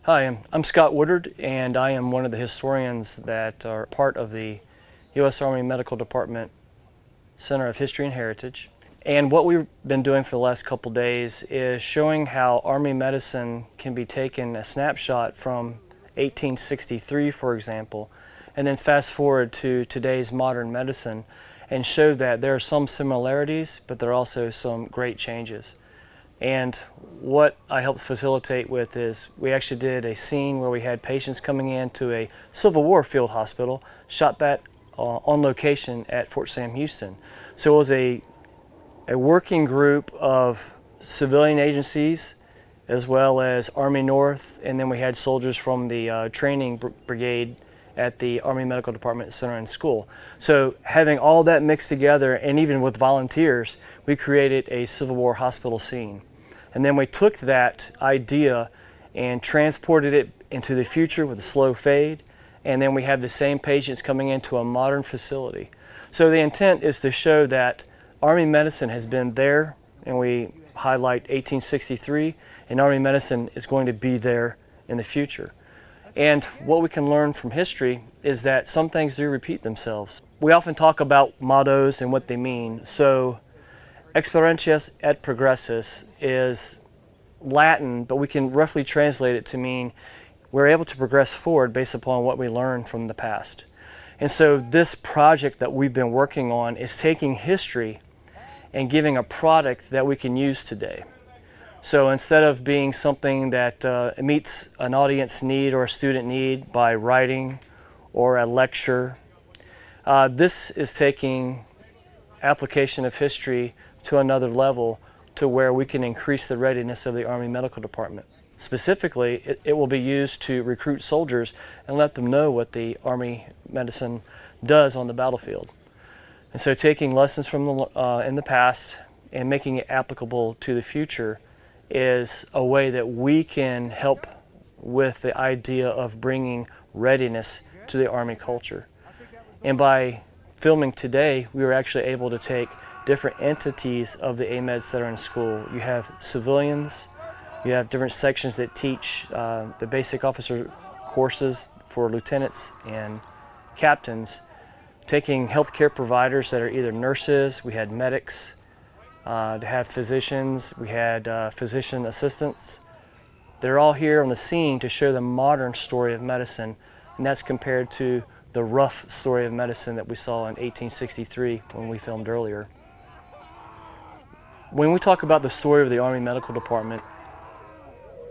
Hi, I'm Scott Woodard, and I am one of the historians that are part of the U.S. Army Medical Department Center of History and Heritage. And what we've been doing for the last couple days is showing how Army medicine can be taken a snapshot from 1863, for example, and then fast forward to today's modern medicine and show that there are some similarities, but there are also some great changes. And what I helped facilitate with is we actually did a scene where we had patients coming into a Civil War field hospital, shot that on location at Fort Sam Houston. So it was a working group of civilian agencies as well as Army North, and then we had soldiers from the training brigade at the Army Medical Department Center and School. So having all that mixed together, and even with volunteers, we created a Civil War hospital scene. And then we took that idea and transported it into the future with a slow fade, and then we have the same patients coming into a modern facility. So the intent is to show that Army medicine has been there, and we highlight 1863, and Army medicine is going to be there in the future. And what we can learn from history is that some things do repeat themselves. We often talk about mottos and what they mean. So Experientias et progressus is Latin, but we can roughly translate it to mean we're able to progress forward based upon what we learned from the past. And so this project that we've been working on is taking history and giving a product that we can use today. So instead of being something that meets an audience need or a student need by writing or a lecture, this is taking application of history to another level to where we can increase the readiness of the Army Medical Department. Specifically, it will be used to recruit soldiers and let them know what the Army medicine does on the battlefield. And so taking lessons from in the past and making it applicable to the future is a way that we can help with the idea of bringing readiness to the Army culture. And by filming today, we were actually able to take different entities of the AMEDD Center and School. You have civilians, you have different sections that teach the basic officer courses for lieutenants and captains, taking healthcare providers that are either nurses, we had medics, to have physicians, we had physician assistants. They're all here on the scene to show the modern story of medicine, and that's compared to the rough story of medicine that we saw in 1863 when we filmed earlier. When we talk about the story of the Army Medical Department,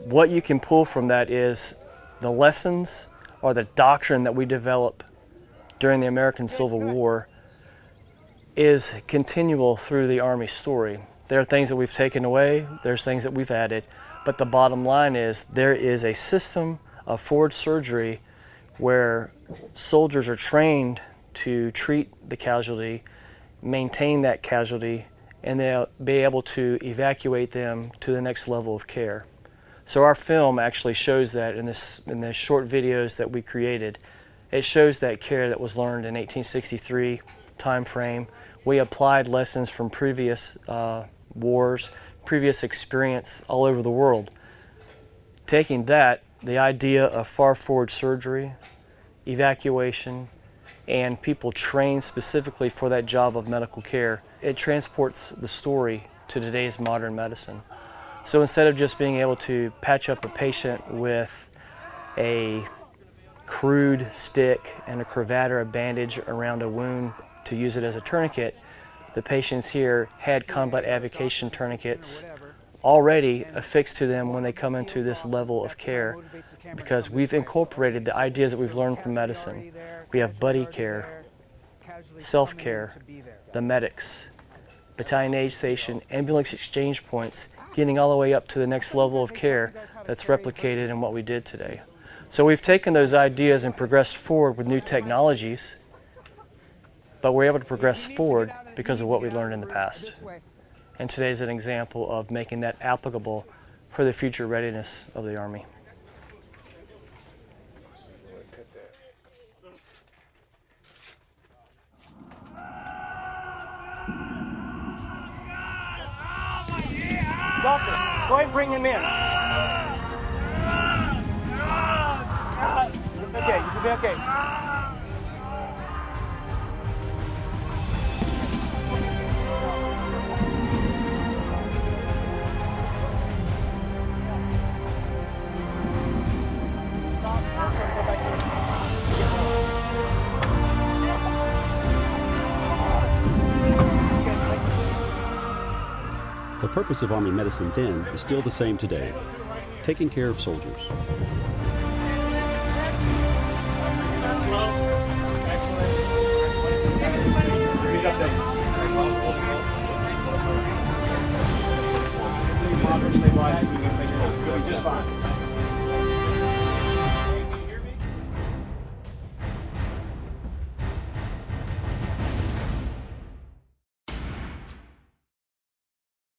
what you can pull from that is the lessons or the doctrine that we develop during the American Civil War is continual through the Army story. There are things that we've taken away, there's things that we've added, but the bottom line is there is a system of forward surgery where soldiers are trained to treat the casualty, maintain that casualty, and they'll be able to evacuate them to the next level of care. So our film actually shows that in the short videos that we created. It shows that care that was learned in 1863 time frame. We applied lessons from previous wars, previous experience all over the world. Taking that, the idea of far forward surgery, evacuation, and people trained specifically for that job of medical care, it transports the story to today's modern medicine. So instead of just being able to patch up a patient with a crude stick and a cravat or a bandage around a wound to use it as a tourniquet, the patients here had combat avocation tourniquets already affixed to them when they come into this level of care, because we've incorporated the ideas that we've learned from medicine. We have buddy care, self-care, the medics, battalion aid station, ambulance exchange points, getting all the way up to the next level of care that's replicated in what we did today. So we've taken those ideas and progressed forward with new technologies, but we're able to progress forward because of what we learned in the past. And today is an example of making that applicable for the future readiness of the Army. Doctor, go ahead and bring him in. Okay, you should be okay. The purpose of Army medicine then is still the same today, taking care of soldiers. You'll be just fine.